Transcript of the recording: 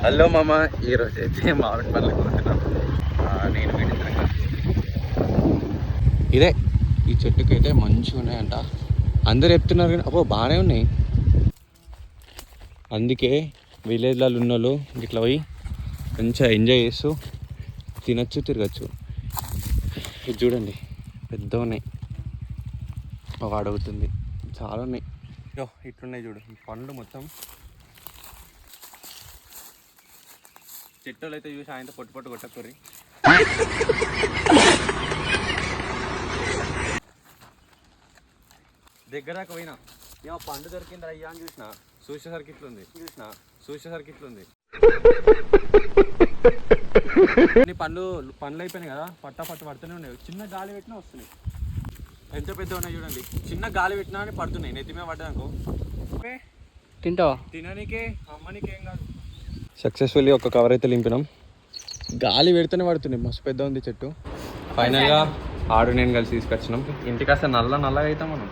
Hello మామ, ఈరోజు అయితే మామిడి పళ్ళు కొడుతున్నాం. నేను వీటిద్దరం ఇదే ఈ చెట్టుకి అయితే మంచిగా ఉన్నాయంట అందరు చెప్తున్నారు, కానీ అబ్బో బాగానే ఉన్నాయి. అందుకే విలేజ్లలో ఉన్న వాళ్ళు ఇట్లా పోయి మంచిగా ఎంజాయ్ చేస్తూ తినచ్చు, తిరగచ్చు. ఇది చూడండి, పెద్ద ఉన్నాయి, వాడవుతుంది, చాలా ఉన్నాయి. ఇట్లున్నాయి చూడు ఈ పండ్లు మొత్తం. చెట్టులు అయితే చూసి ఆయన పొట్టు పొట్టు కొట్టకూరి. దగ్గరకు పోయినా ఏమో పండు దొరికింది అయ్యా అని చూసేసరికి ఇట్లుంది. పండ్లు అయిపోయినాయి కదా, పట్టు పడుతూనే ఉన్నాయి. చిన్న గాలి పెట్టినా వస్తున్నాయి. ఎంత పెద్ద ఉన్నాయి చూడండి. చిన్న గాలి పెట్టినా అని పడుతున్నాయి. నెత్తి మీద పడ్డానుకో తింటావా? తిననీకే అమ్మనికే ఏం కాదు. సక్సెస్ఫుల్లీ ఒక కవర్ అయితే లింపినాం. గాలి పెడితేనే పడుతుంది, మస్తు పెద్ద ఉంది చెట్టు. ఫైనల్గా ఆడు నేను కలిసి తీసుకొచ్చినాం. ఇంటికాస్త నల్లగా అవుతాం మనం.